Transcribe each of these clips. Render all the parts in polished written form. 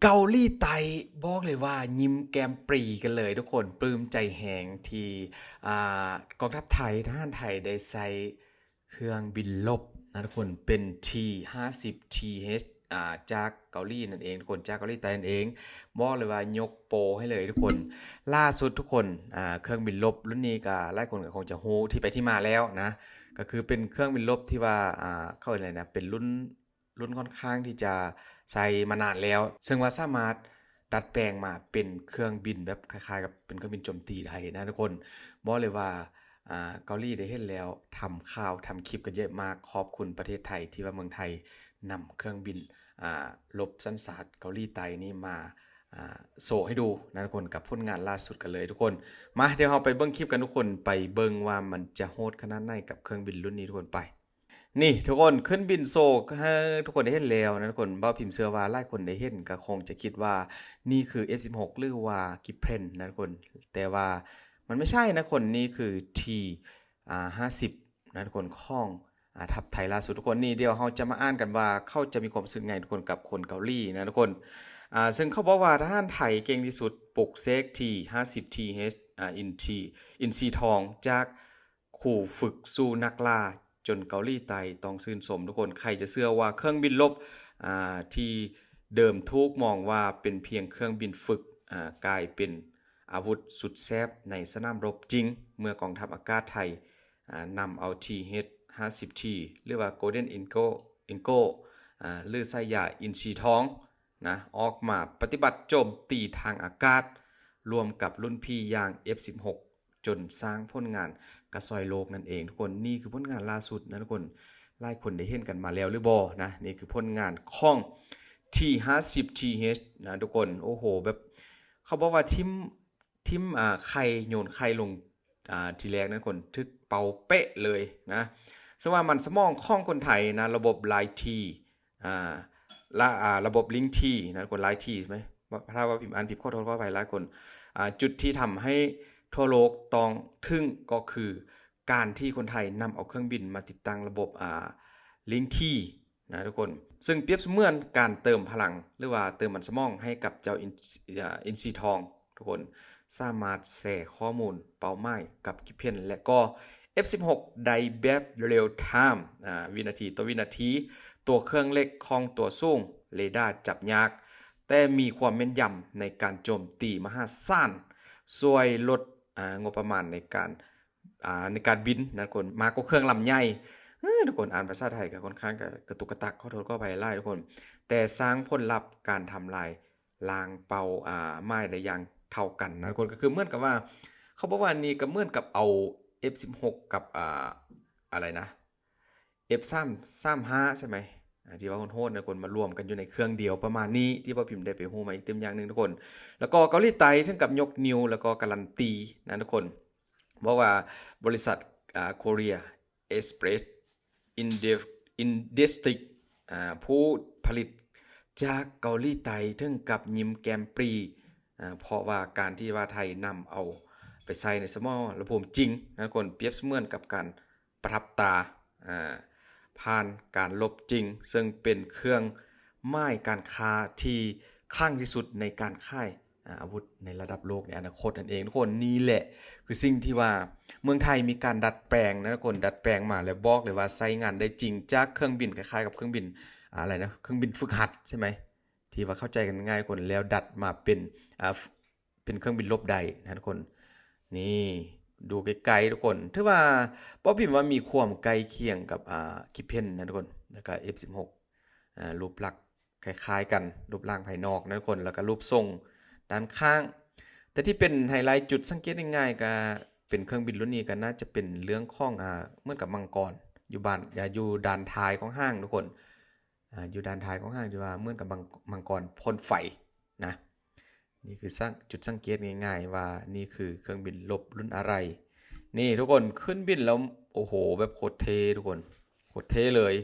เกาหลีใต้บอกเลยว่ายิ้มแก้มปรีกันเลยทุกคนปลื้มใจแหงที่อ่กองทัพไทยทหารไทยได้ใช้เครื่องบินรบนะทุกคนเป็น T50 TH จากเกาหลีนั่นเองทุกคนจากเกาหลีใต้นั่นเองบอกเลยว่ายกโปรให้เลยทุกคนล่าสุดทุกคนเครื่องบินรบรุ่นนี้ก็หลายคนก็คงจะฮู้ที่ไปที่มาแล้วนะก็คือเป็นเครื่องบินรบที่ว่าเขาเรียกอะไรนะเป็นรุ่นค่อนข้างที่จะใช้มานานแล้วซึ่งว่าสามารถดัดแปลงมาเป็นเครื่องบินแบบคล้ายๆกับเป็นเครื่องบินโจมตีได้นะทุกคนบอกเลยว่าเกาหลีได้เห็นแล้วทำข่าวทำคลิปกันเยอะมากขอบคุณประเทศไทยที่ว่าเมืองไทยนำเครื่องบินรบสัญชาติเกาหลีใต้นี่มาโชว์ให้ดูนะทุกคนกับผลงานล่าสุดกันเลยทุกคนมาเดี๋ยวเราไปเบิ่งคลิปกันทุกคนไปเบิ่งว่ามันจะโหดขนาดไหนกับเครื่องบินรุ่นนี้ทุกคนไป นี่ทุกคนขึ้นบินโซกให้ทุกคนได้เห็นแล้วนะทุกคนบ่าวพิมพ์เสื้อว่าหลายคนได้เห็นก็คงจะคิดว่านี่คือ F16 หรือว่ากิเพนนะทุกคนแต่ว่ามันไม่ใช่นะคนนี่คือ T 50นะทุกคนของทัพไทยล่าสุดทุกคนนี่เดี๋ยวเราจะมาอ่านกันว่าเขาจะมีความรู้สึกไงทุกคนกับคนเกาหลีนะทุกคนซึ่งเขาบอกว่าทหารไทยเก่งที่สุดปลุกเซก T50 TH อินซีทองจากขู่ฝึกสู้นักล่า จนเกาหลีใต้ต้องชื่นชมทุกคนใครจะเชื่อว่าเครื่องบินรบที่เดิมทุกมองว่าเป็นเพียงเครื่องบินฝึกกลายเป็นอาวุธสุดแซ่บในสนามรบจริงเมื่อกองทัพอากาศไทยนำเอา TH-50T หรือว่า Golden Eagle หรือไซยาอินชีทองนะออกมาปฏิบัติโจมตีทางอากาศรวมกับรุ่นพี่อย่าง F16 จนสร้างผลงานกระซอยโลกนั่นเองทุกคนนี่คือผลงานล่าสุดนะทุกคนหลายคนได้เห็นกันมาแล้วหรือบ่นะนี่คือผลงานของ T50TH นะทุกคนโอ้โหแบบเขาบอกว่าทิมไข่โยนไข่ลงทีแรกนะทุกคนทึกเป่าเป๊ะเลยนะซึ่งว่ามันสมองของคนไทยนะระบบไลทีอ่าระบบลิงทีนะทุกคนไลทีใช่ไหมถ้าว่าพิมพ์อ่านผิดขอโทษขออภัยหลายคนจุดที่ทำให้ทั่วโลกต้องทึ่งก็คือการที่คนไทยนำเอาเครื่องบินมาติดตั้งระบบลิงที่นะทุกคนซึ่งเปรียบเสมือนการเติมพลังหรือว่าเติมมันสมองให้กับเจ้าอินซีทองทุกคนสามารถแส่ข้อมูลเป้าหมายกับกิเพนและก็ F16 ได้แบบเรียลไทม์วินาทีต่อวินาทีตัวเครื่องเล็กของตัวสูงเรดาร์จับยากแต่มีความแม่นยำในการโจมตีมหาศาลช่วยลดงบประมาณในการบินนะทุกคนมากกว่าเครื่องลำใหญ่ทุกคนอ่านภาษาไทยก็ค่อนข้างกระตุกกระตักขอโทษก็ไปไล่ทุกคนแต่สร้างผลลัพธ์การทำลายลางเป่าไม้ได้อย่างเท่ากันนะทุกคนก็คือเหมือนกับว่าเขาบอกว่านี่ก็เหมือนกับเอา F16 กับอะไรนะ F335ใช่ไหมที่ว่าโหดๆนะคนมารวมกันอยู่ในเครื่องเดียวประมาณนี้ที่พ่อพิมพ์ได้ไปฮู้มาอีกเต็มอย่างนึงทุกคนแล้วก็เกาหลีใต้ถึงกับยกนิ้วแล้วก็การันตีนะทุกคนเพราะว่าบริษัทKorea Express Industries ผู้ผลิตจากเกาหลีใต้ถึงกับยิ้มแก้มปรีเพราะว่าการที่ว่าไทยนำเอาไปใส่ในสมอระบบจริงนะทุกคนเปรียบเสมือนกับการประทับตาผ่านการลบจริงซึ่งเป็นเครื่องหม้การค้าที่คลั่งที่สุดในการค่ายอาวุธในระดับโลกในอนาคตนั่นเองทุกคนนี่แหละคือสิ่งที่ว่าเมืองไทยมีการดัดแปลงนะทุกคนดัดแปลงมาแล้วบอกเลยว่าใช้งานได้จริงจากเครื่องบินคล้ายๆกับเครื่องบินอะไรนะเครื่องบินฝึกหัดใช่ไหมที่ว่าเข้าใจกันง่ายคนแล้วดัดมาเป็นเครื่องบินรบได้นะทุกคนนี่ดูไกลๆทุกคนถือว่าป๊อปพิมพ์ว่ามีความใกล้เคียงกับคิเพนนะทุกคนแล้วก็ F16 รูปลักษณ์คล้ายๆกันรูปร่างภายนอกนะทุกคนแล้วก็รูปทรงด้านข้างแต่ที่เป็นไฮไลท์จุดสังเกตง่ายๆก็เป็นเครื่องบินรุ่นนี้ก็น่าจะเป็นเรื่องของเหมือนกับมังกรอยู่บ้านอยู่ด้านท้ายของห้างทุกคนอยู่ด้านท้ายของห้างที่ว่าเหมือนกับมังกรพ่นไฟนะนี่คือจุดสังเกตง่ายๆว่านี่คือเครื่องบินรบรุ่นอะไรนี่ทุกคนขึ้นบินแล้วโอ้โหแบบโคตรเท่ทุกคนโคตรเท่เลย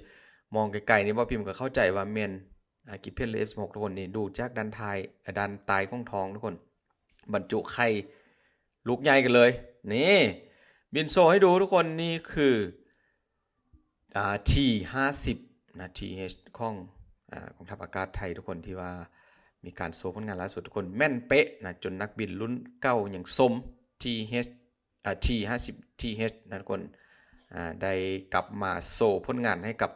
มองไกลๆนี่ว่าพิมพ์ก็เข้าใจว่าเมนกิเพนหรือ F16 ทุกคนนี่ดูจากด้านท้ายด้านใต้ของท้องทุกคนบรรจุไข่ลูกใหญ่กันเลยนี่บินโซให้ดูทุกคนนี่คือT50 นะ TH ของกองทัพอากาศไทยทุกคนที่ว่า มีการโชว์ผลงานล่าสุดทุกคนแม่นเป๊ะนะจนนักบินรุ่นเก่าอย่างสม TH T50 TH นะทุกคนได้กลับมาโชว์ผลงานให้กับ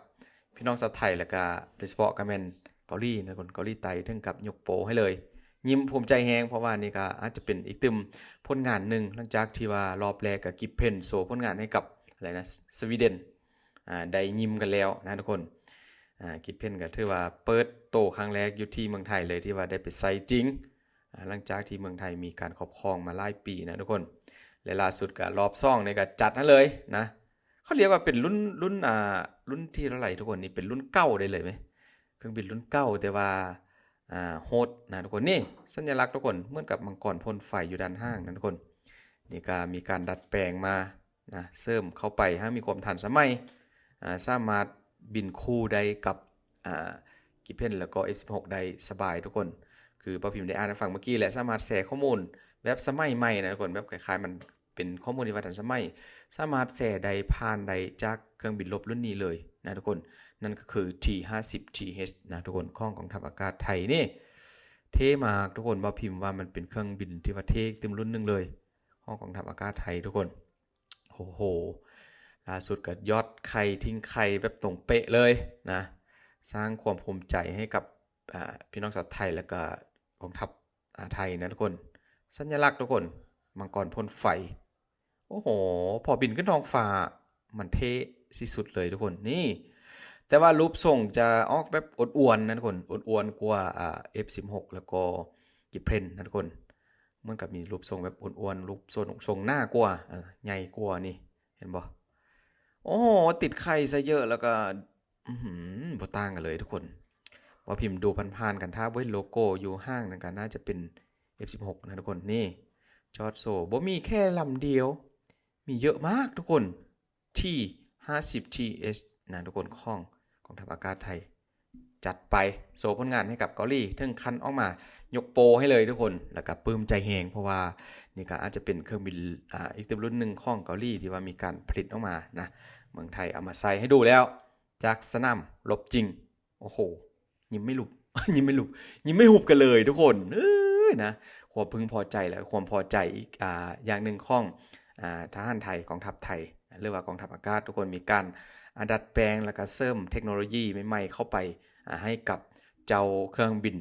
พี่น้องชาวไทยแล้วก็โดยเฉพาะก็แม่นเกาหลีนะทุกคนเกาหลีใต้ถึงกับยกโปให้เลยยิ้มภูมิใจแฮงเพราะว่านี่ก็อาจจะเป็นอีกตึมผลงานหนึ่งหลังจากที่ว่ารอบแรกกับกิฟเพนโชว์ผลงานให้กับอะไรนะสวีเดนได้ยิ้มกันแล้วนะทุกคนกิฟเพนก็ถือว่าเปิดโตครั้งแรกอยู่ที่เมืองไทยเลยที่ว่าได้ไปใส่จริงหลังจากที่เมืองไทยมีการครอบครองมาหลายปีนะทุกคนและล่าสุดก็รอบ2นี่ก็จัดให้เลยนะเขาเรียกว่าเป็นรุ่นที่เท่าไหร่ทุกคนนี่เป็นรุ่นเก่าได้เลยไหมเครื่องบินรุ่นเก่าแต่ว่าโฮดนะทุกคนนี่สัญลักษณ์ทุกคนเหมือนกับมังกรพ่นไฟอยู่ด้านห้างนะทุกคนนี่ก็มีการดัดแปลงมานะเสริมเข้าไปให้มีความทันสมัยสามารถบินคู่ได้กับกิเพนแล้วก็ F16 ได้สบายทุกคนคือพอพิมพ์ได้อ่านฟังเมื่อกี้แหละสามารถแชร์ข้อมูลแบบสมัยใหม่นะทุกคนแบบคล้ายๆมันเป็นข้อมูลที่ว่าทันสมัยสามารถแชร์ได้ผ่านได้จากเครื่องบินรบรุ่นนี้เลยนะทุกคนนั่นก็คือ T50TH นะทุกคนของกองทัพอากาศไทยนี่เท่มากทุกคนว่าพิมพ์ว่ามันเป็นเครื่องบินที่ว่าเท่เต็มรุ่นนึงเลยของกองทัพอากาศไทยทุกคนโอ้โหล่าสุดก็ยอดไข่ทิ้งไข่แบบตรงเป๊ะเลยนะสร้างความภูมิใจให้กับพี่น้องชาวไทยแล้วก็กองทัพไทยนะทุกคนสัญลักษณ์ทุกคนมังกรพ่นไฟโอ้โหพอบินขึ้นท้องฟ้ามันเท่ที่สุดเลยทุกคนนี่แต่ว่ารูปทรงจะออกแบบอวดๆนะทุกคนอวดๆกว่าF16 แล้วก็กิเพนนะทุกคนเหมือนกับมีรูปทรงแบบอวดๆรูปทรงหน้ากว่าใหญ่กว่านี่เห็นบ่โอ้โหติดไข่ซะเยอะแล้วก็บ่ต่างกันเลยทุกคนว่าพิมพ์ดูผ่านๆกันถ้าเว้นโลโก้อยู่ห้างนั่นก็น่าจะเป็น F16 นะทุกคนนี่จอดโซ่บ่มีแค่ลำเดียวมีเยอะมากทุกคนที่ 50TH นะทุกคนของกองทัพอากาศไทยจัดไปโชว์ผลงานให้กับเกาหลีถึงคันออกมายกโปให้เลยทุกคนแล้วก็ปลื้มใจแฮงเพราะว่านี่ก็อาจจะเป็นเครื่องบินอีกตัวรุ่นหนึ่งของเกาหลีที่ว่ามีการผลิตออกมานะเมืองไทยเอามาใส่ให้ดูแล้วจากสนามรบจริงโอ้โหยิ้มไม่หลุบ ยิ้มไม่หลุบยิ้มไม่หุบกันเลยทุกคนนะความพึงพอใจและความพอใจอีกอย่างหนึ่งของทหารไทยกองทัพไทยหรือว่ากองทัพอากาศทุกคนมีการดัดแปลงและก็เสริมเทคโนโลยีใหม่ๆเข้าไปให้กับเจ้าเครื่องบิน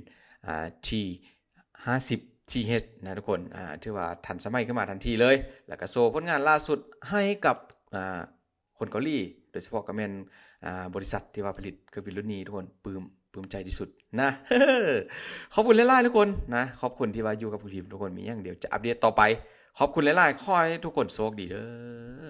T50TH นะทุกคนถือว่าทันสมัยขึ้นมาทันทีเลยแล้วก็โชว์ผลงานล่าสุดให้กับคนเกาหลีโดยเฉพาะกับแม่นบริษัทที่ว่าผลิตเครื่องบินรุ่นนี้ทุกคนปลื้มใจที่สุดนะ ขอบคุณหลายๆทุกคนนะขอบคุณที่ว่าอยู่กับผู้ทีมทุกคนมีอย่างเดียวจะอัปเดตต่อไปขอบคุณหลายๆขอให้ทุกคนโชคดีเด้อ